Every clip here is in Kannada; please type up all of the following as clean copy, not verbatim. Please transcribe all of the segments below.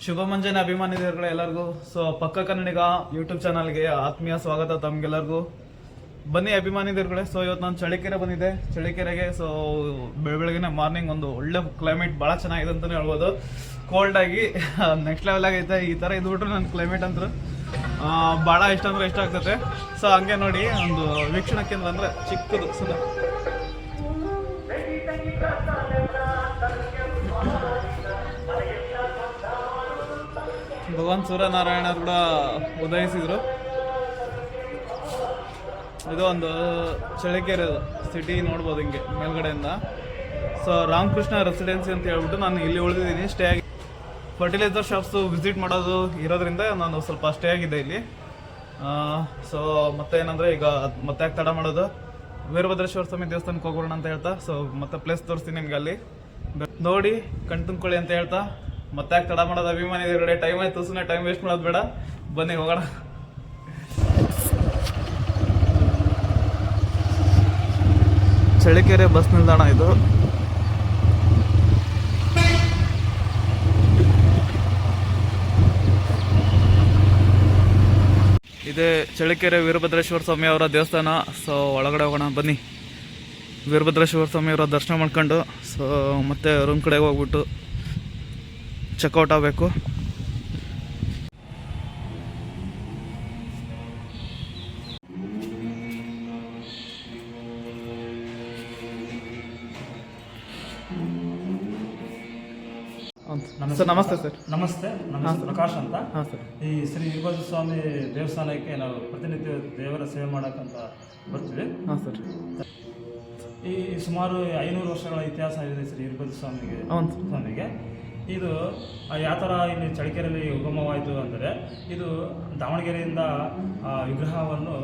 ಶುಭ ಮುಂಜಾನೆ ಅಭಿಮಾನಿಗಳು ಎಲ್ಲರಿಗೂ. ಸೊ ಪಕ್ಕ ಕನ್ನಡಿಗ ಯೂಟ್ಯೂಬ್ ಚಾನಲ್ಗೆ ಆತ್ಮೀಯ ಸ್ವಾಗತ ತಮ್ಗೆಲ್ಲರಿಗೂ. ಬನ್ನಿ ಅಭಿಮಾನಿಗಳೇ. ಸೊ ಇವತ್ತು ನಾನು ಚಳಿಕೆರೆ ಬಂದಿದ್ದೆ. ಚಳಿಕೆರೆಗೆ ಸೊ ಬೆಳಗ್ಗೆನೆ ಮಾರ್ನಿಂಗ್ ಒಂದು ಒಳ್ಳೆ ಕ್ಲೈಮೇಟ್ ಭಾಳ ಚೆನ್ನಾಗಿದೆ ಅಂತಲೇ ಹೇಳ್ಬೋದು. ಕೋಲ್ಡ್ ಆಗಿ ನೆಕ್ಸ್ಟ್ ಲೆವೆಲ್ ಆಗೈತೆ. ಈ ಥರ ಇದ್ಬಿಟ್ರೆ ನನ್ನ ಕ್ಲೈಮೇಟ್ ಅಂತೂ ಭಾಳ ಇಷ್ಟ ಅಂದರೆ ಇಷ್ಟ ಆಗ್ತೈತೆ. ಸೊ ಹಂಗೆ ನೋಡಿ ಒಂದು ವೀಕ್ಷಣಾ ಕೇಂದ್ರ ಅಂದರೆ ಚಿಕ್ಕದು ಸುದ ಭಗವಾನ್ ಸೂರ್ಯನಾರಾಯಣ ಕೂಡ ಉದಯಿಸಿದ್ರು. ಇದು ಒಂದು ಚಳಿಕೆರೆ ಸಿಟಿ ನೋಡ್ಬೋದು ಹಿಂಗೆ ಮೇಲ್ಗಡೆಯಿಂದ. ಸೊ ರಾಮಕೃಷ್ಣ ರೆಸಿಡೆನ್ಸಿ ಅಂತ ಹೇಳ್ಬಿಟ್ಟು ನಾನು ಇಲ್ಲಿ ಉಳಿದಿದ್ದೀನಿ ಸ್ಟೇ ಆಗಿ. ಫರ್ಟಿಲೈಸರ್ ಶಾಪ್ಸು ವಿಸಿಟ್ ಮಾಡೋದು ಇರೋದ್ರಿಂದ ನಾನು ಸ್ವಲ್ಪ ಸ್ಟೇ ಆಗಿದ್ದೆ ಇಲ್ಲಿ. ಸೊ ಮತ್ತೆ ಏನಂದರೆ ಈಗ ಮತ್ತೆ ಯಾಕೆ ತಡ ಮಾಡೋದು, ವೀರಭದ್ರೇಶ್ವರ ಸ್ವಾಮಿ ದೇವಸ್ಥಾನಕ್ಕೆ ಹೋಗೋಣ ಅಂತ ಹೇಳ್ತಾ ಸೊ ಮತ್ತೆ ಪ್ಲೇಸ್ ತೋರಿಸ್ತೀನಿ ನಿಮ್ಗೆ. ಅಲ್ಲಿ ನೋಡಿ ಕಣ್ ತುಂಬ್ಕೊಳ್ಳಿ ಅಂತ ಹೇಳ್ತಾ ಮತ್ತೆ ಯಾಕೆ ತಡ ಮಾಡೋದು ಅಭಿಮಾನಿಗಳೇ. ಟೈಮ್ ಆಯ್ತು, ಸುಮ್ಮನೆ ಟೈಮ್ ವೇಸ್ಟ್ ಮಾಡೋದು ಬೇಡ, ಬನ್ನಿ ಹೋಗೋಣ. ಚಳಿಕೆರೆ ಬಸ್ ನಿಲ್ದಾಣ ಇದು. ಇದೇ ಚಳಿಕೆರೆ ವೀರಭದ್ರೇಶ್ವರ ಸ್ವಾಮಿ ಅವರ ದೇವಸ್ಥಾನ. ಸೊ ಒಳಗಡೆ ಹೋಗೋಣ ಬನ್ನಿ. ವೀರಭದ್ರೇಶ್ವರ ಸ್ವಾಮಿ ಅವರ ದರ್ಶನ ಮಾಡ್ಕೊಂಡು ಸೊ ಮತ್ತೆ ರೂಮ್ ಕಡೆಗೆ ಹೋಗ್ಬಿಟ್ಟು ಚೆಕ್ಔಟ್ ಆಗಬೇಕು. ಸರ್ ನಮಸ್ತೆ. ಸರ್ ನಮಸ್ತೆ. ನಮ್ಮ ಹೆಸರು ಪ್ರಕಾಶ್ ಅಂತ. ಹಾಂ ಸರ್. ಈ ಶ್ರೀ ವೀರಭದ್ರ ಸ್ವಾಮಿ ದೇವಸ್ಥಾನಕ್ಕೆ ನಾವು ಪ್ರತಿನಿತ್ಯ ದೇವರ ಸೇವೆ ಮಾಡೋಕ್ಕಂತ ಬರ್ತೀವಿ. ಹಾಂ ಸರ್. ಈ ಸುಮಾರು 500 ವರ್ಷಗಳ ಇತಿಹಾಸ ಇದೆ ಶ್ರೀ ವೀರಭದ್ರ ಸ್ವಾಮಿಗೆ. ಇದು ಯಾವ ಥರ ಇಲ್ಲಿ ಚಳಿಕೆರೆಯಲ್ಲಿ ಉಗಮವಾಯಿತು ಅಂದರೆ, ಇದು ದಾವಣಗೆರೆಯಿಂದ ವಿಗ್ರಹವನ್ನು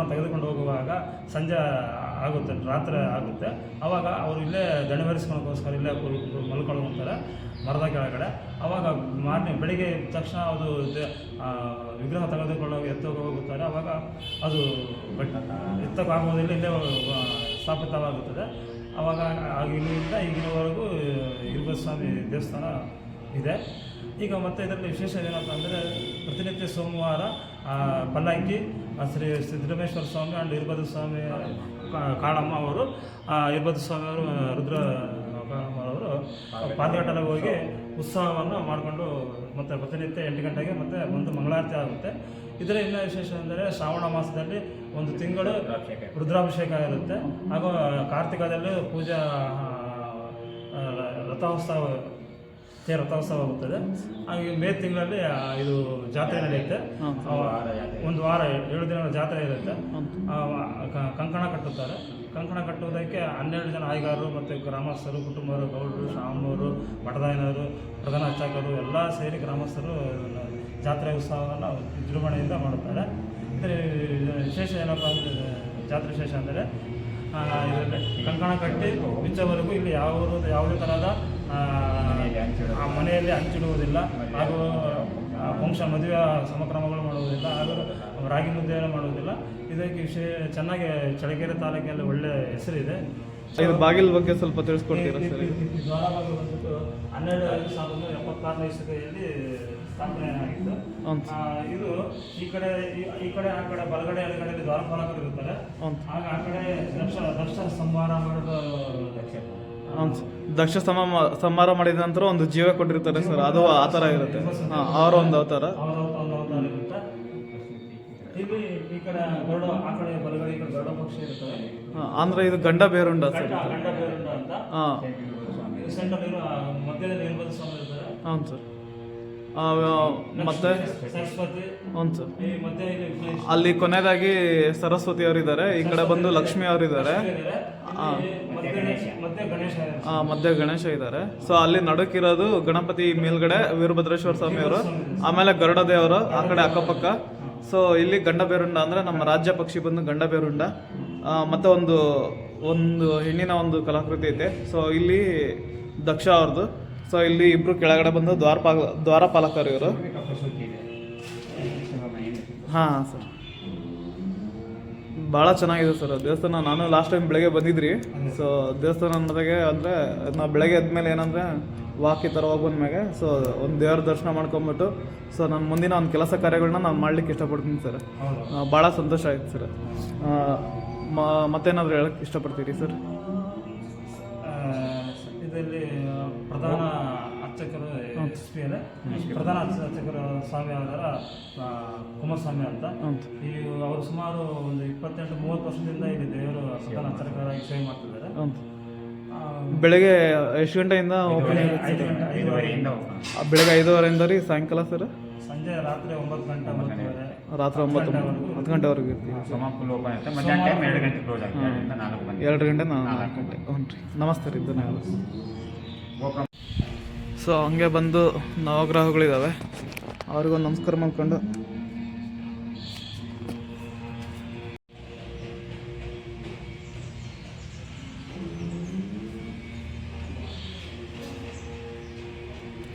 ತೆಗೆದುಕೊಂಡು ಹೋಗುವಾಗ ಸಂಜೆ ಆಗುತ್ತೆ, ರಾತ್ರಿ ಆಗುತ್ತೆ. ಆವಾಗ ಅವರು ಇಲ್ಲೇ ದಣಿವರಿಸ್ಕೊಳ್ಳೋಕ್ಕೋಸ್ಕರ ಇಲ್ಲೇ ಮಲ್ಕೊಳ್ಳುವಂತಾರೆ ಮರದ ಕೆಳಗಡೆ. ಆವಾಗ ಬೆಳಿಗ್ಗೆ ಎದ್ದ ತಕ್ಷಣ ಅದು ವಿಗ್ರಹ ತೆಗೆದುಕೊಳ್ಳೋಕೆ ಎತ್ತೋಗಿ ಹೋಗುತ್ತಾರೆ. ಆವಾಗ ಅದು ಎತ್ತಕ್ಕಾಗೋದಿಲ್ಲ, ಇಲ್ಲೇ ಸ್ಥಾಪಿತವಾಗುತ್ತದೆ. ಆವಾಗ ಆಗಿನಿಂದ ಈಗಿನವರೆಗೂ ವೀರಭದ್ರ ಸ್ವಾಮಿ ದೇವಸ್ಥಾನ ಇದೆ. ಈಗ ಮತ್ತೆ ಇದರಲ್ಲಿ ವಿಶೇಷ ಏನಪ್ಪ ಅಂದರೆ, ಪ್ರತಿನಿತ್ಯ ಸೋಮವಾರ ಪಲ್ಲಕ್ಕಿ ಶ್ರೀ ಸಿದ್ದರಾಮೇಶ್ವರ ಸ್ವಾಮಿ ಆ್ಯಂಡ್ ವೀರಭದ್ರ ಸ್ವಾಮಿ ಕಾಳಮ್ಮ ಅವರು, ವೀರಭದ್ರ ಸ್ವಾಮಿ ಅವರು ರುದ್ರ ಕಾಳಮ್ಮರವರು ಪಾದಘಟ್ಟಲ್ಲಿ ಹೋಗಿ ಉತ್ಸವವನ್ನು ಮಾಡಿಕೊಂಡು ಮತ್ತೆ ಪ್ರತಿನಿತ್ಯ 8 ಗಂಟೆಗೆ ಮತ್ತೆ ಒಂದು ಮಂಗಳಾರತಿ ಆಗುತ್ತೆ. ಇದರ ಇನ್ನೂ ವಿಶೇಷ ಅಂದರೆ, ಶ್ರಾವಣ ಮಾಸದಲ್ಲಿ 1 ತಿಂಗಳು ರುದ್ರಾಭಿಷೇಕ ಇರುತ್ತೆ. ಹಾಗೂ ಕಾರ್ತಿಕದಲ್ಲಿ ಪೂಜಾ ರಥೋತ್ಸವ ಆಗುತ್ತದೆ. ಹಾಗೆ ಮೇ ತಿಂಗಳಲ್ಲಿ ಇದು ಜಾತ್ರೆ ನಡೆಯುತ್ತೆ. 1 ವಾರ 7 ದಿನಗಳ ಜಾತ್ರೆ ಇರುತ್ತೆ. ಕಂಕಣ ಕಟ್ಟುತ್ತಾರೆ. ಕಂಕಣ ಕಟ್ಟುವುದಕ್ಕೆ 12 ಜನ ಆಯ್ಗಾರರು ಮತ್ತು ಗ್ರಾಮಸ್ಥರು, ಕುಟುಂಬರು, ಗೌಡರು, ಶಾಮನವರು, ಮಠದಾಯನವರು, ಪ್ರಧಾನ ಅರ್ಚಕರು ಎಲ್ಲ ಸೇರಿ ಗ್ರಾಮಸ್ಥರು ಜಾತ್ರೆ ಉತ್ಸವವನ್ನು ವಿಜೃಂಭಣೆಯಿಂದ ಮಾಡುತ್ತಾರೆ. ಇದರ ವಿಶೇಷ ಏನಪ್ಪ ಅಂದರೆ, ಜಾತ್ರೆ ವಿಶೇಷ ಅಂದರೆ ಇದರಲ್ಲಿ ಕಂಕಣ ಕಟ್ಟಿ ಬಿಚ್ಚವರೆಗೂ ಇಲ್ಲಿ ಯಾವುದೇ ಥರದ ಮನೆಯಲ್ಲಿ ಹಂಚಿಡುವುದಿಲ್ಲ. ಹಾಗೂ ಫಂಕ್ಷನ್ ಮದುವೆ ಸಮಕ್ರಮಗಳು ಮಾಡುವುದಿಲ್ಲ. ಹಾಗೂ ರಾಗಿ ಮುದ್ದೆಯನ್ನು ಮಾಡುವುದಿಲ್ಲ. ಇದಕ್ಕೆ ಚೆನ್ನಾಗಿ ಚಳಿಕೆರೆ ತಾಲೂಕಿನಲ್ಲಿ ಒಳ್ಳೆಯ ಹೆಸರಿದೆ. ಇದು ಬಾಗಿಲ ಬಗ್ಗೆ ಸ್ವಲ್ಪ ತಿಳಿಸ್ಕೊಡ್ತೀರಾ ಸರ್? ದ್ವಾರ ಬಾಗಿಲು ಬಂದ್ಬಿಟ್ಟು 12/1976 ಇಸವಿಯಲ್ಲಿ ಸ್ಥಾಪನೆ ಆಗಿತ್ತು. ಇದು ಈ ಕಡೆ ಆ ಕಡೆ ಬಲಗಡೆ ಎಡಗಡೆಯಲ್ಲಿ ದ್ವಾರಪಾಲಕರು ಇರ್ತಾರೆ. ಆಗ ಆ ಕಡೆ ದಕ್ಷ ಸಂಹಾರ ಮಾಡೋದು ದಕ್ಷ ಸಂಹಾರ ಮಾಡಿದ ನಂತರ ಒಂದು ಜೀವ ಕೊಟ್ಟಿರ್ತಾರೆ ಸರ್, ಅದು ಆ ಥರ ಇರುತ್ತೆ. ಅವರ ಒಂದು ಅವತಾರ ಇರುತ್ತೆ. ಇಲ್ಲಿ ಈ ಕಡೆ ಗರುಡ, ಆ ಕಡೆ ಬಲಗಡೆ ಗರುಡ ಪಕ್ಷಿ ಇರ್ತದೆ. ಅಂದ್ರೆ ಇದು ಗಂಡ ಬೇರುಂಡ ಸರ್. ಗಂಡ ಬೇರುಂಡ ಅಂತ ಸೆಂಟರ್ ಮಧ್ಯದಲ್ಲಿ ವೀರಭದ್ರ ಸ್ವಾಮಿ ಇರ್ತಾರೆ. ಹೌದು ಸರ್. ಮತ್ತೆ ಸರಸ್ವತಿ. ಹೌದು ಸರ್. ಮತ್ತೆ ಅಲ್ಲಿ ಕೊನೆಯದಾಗಿ ಸರಸ್ವತಿ ಅವರಿದ್ದಾರೆ, ಈ ಕಡೆ ಬಂದು ಲಕ್ಷ್ಮಿ ಅವರಿದ್ದಾರೆ, ಮಧ್ಯ ಗಣೇಶ ಇದ್ದಾರೆ. ಸೊ ಅಲ್ಲಿ ನಡುಕಿರೋದು ಗಣಪತಿ, ಮೇಲ್ಗಡೆ ವೀರಭದ್ರೇಶ್ವರ ಸ್ವಾಮಿ ಅವರು, ಆಮೇಲೆ ಗರುಡ ದೇವರು ಆ ಕಡೆ ಅಕ್ಕಪಕ್ಕ. ಸೊ ಇಲ್ಲಿ ಗಂಡ ಬೇರುಂಡ ಅಂದರೆ ನಮ್ಮ ರಾಜ್ಯ ಪಕ್ಷಿ ಬಂದು ಗಂಡ ಬೇರುಂಡ. ಮತ್ತು ಒಂದು ಹೆಣ್ಣಿನ ಒಂದು ಕಲಾಕೃತಿ ಐತೆ. ಸೊ ಇಲ್ಲಿ ದಕ್ಷ ಅವ್ರದ್ದು. ಸೊ ಇಲ್ಲಿ ಇಬ್ಬರು ಕೆಳಗಡೆ ಬಂದು ದ್ವಾರಪಾಲಕರು ಇವರು. ಹಾಂ ಸರ್. ಭಾಳ ಚೆನ್ನಾಗಿದೆ ಸರ್ ದೇವಸ್ಥಾನ. ನಾನು ಲಾಸ್ಟ್ ಟೈಮ್ ಬೆಳಗ್ಗೆ ಬಂದಿದ್ರಿ. ಸೊ ದೇವಸ್ಥಾನ ಅನ್ನೋದಾಗೆ ಅಂದರೆ ನಾವು ಬೆಳಗ್ಗೆ ಎದ್ಮೇಲೆ ಏನಂದರೆ ವಾಕ್ ಈ ಥರ ಹೋಗಿ ಬಂದ್ಮೇಲೆ ಸೊ ಒಂದು ದೇವ್ರ ದರ್ಶನ ಮಾಡ್ಕೊಂಬಿಟ್ಟು ಸೊ ನನ್ನ ಮುಂದಿನ ಒಂದು ಕೆಲಸ ಕಾರ್ಯಗಳನ್ನ ನಾನು ಮಾಡ್ಲಿಕ್ಕೆ ಇಷ್ಟಪಡ್ತೀನಿ ಸರ್. ಹೌದು. ಭಾಳ ಸಂತೋಷ ಆಯ್ತು ಸರ್. ಮತ್ತೇನಾದರೂ ಹೇಳಕ್ಕೆ ಇಷ್ಟಪಡ್ತೀರಿ ಸರ್? ಇದರಲ್ಲಿ ಪ್ರಧಾನ ಅರ್ಚಕರು ಎಸ್ ಪಿ ಅಲ್ಲೇ ಪ್ರಧಾನ ಅರ್ಚಕರು ಸ್ವಾಮಿ ಆದರ ಕುಮಾರಸ್ವಾಮಿ ಅಂತ. ಈ ಅವರು ಸುಮಾರು ಒಂದು 28-30 ವರ್ಷದಿಂದ ಇಲ್ಲಿ ದೇವರು ಪ್ರಧಾನ ಅರ್ಚಕರಾಗಿ ಸೇವೆ ಮಾಡ್ತಿದ್ದಾರೆ. ಬೆಳಗ್ಗೆ ಎಷ್ಟು ಗಂಟೆಯಿಂದ ಓಪನಿಂಗ್? 5:05 ಬೆಳಗ್ಗೆ 5:30 ರೀ. ಸಾಯಂಕಾಲ ಸರ್ ಸಂಜೆ ರಾತ್ರಿ 9 ಗಂಟೆ 9:30 ರಾತ್ರಿ 10 ಗಂಟೆವರೆಗೂ ಇರ್ತೀವಿ. ಫುಲ್ ಓಪನ್ ಇರುತ್ತೆ. ಮಧ್ಯಾಹ್ನ ಟೈಮ್ 2 ಗಂಟೆ ಕ್ಲೋಸ್ ಆಗುತ್ತೆ. 2 ಗಂಟೆ 2 ಗಂಟೆ 4 ಗಂಟೆ. ಹ್ಞೂ ರೀ. ನಮಸ್ತೆ ರೀ. ಧನ್ಯವಾದ. ಸೊ ಹಂಗೆ ಬಂದು ನವಗ್ರಹಗಳಿದ್ದಾವೆ, ಅವ್ರಿಗೊಂದು ನಮಸ್ಕಾರ ಮಾಡ್ಕೊಂಡು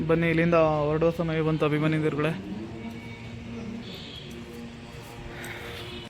ಬನ್ನಿ ಇಲ್ಲಿಂದ ಹೊರಡುವ ಸಮಯ ಬಂತು ಅಭಿಮಾನಿಗರುಗಳೇ.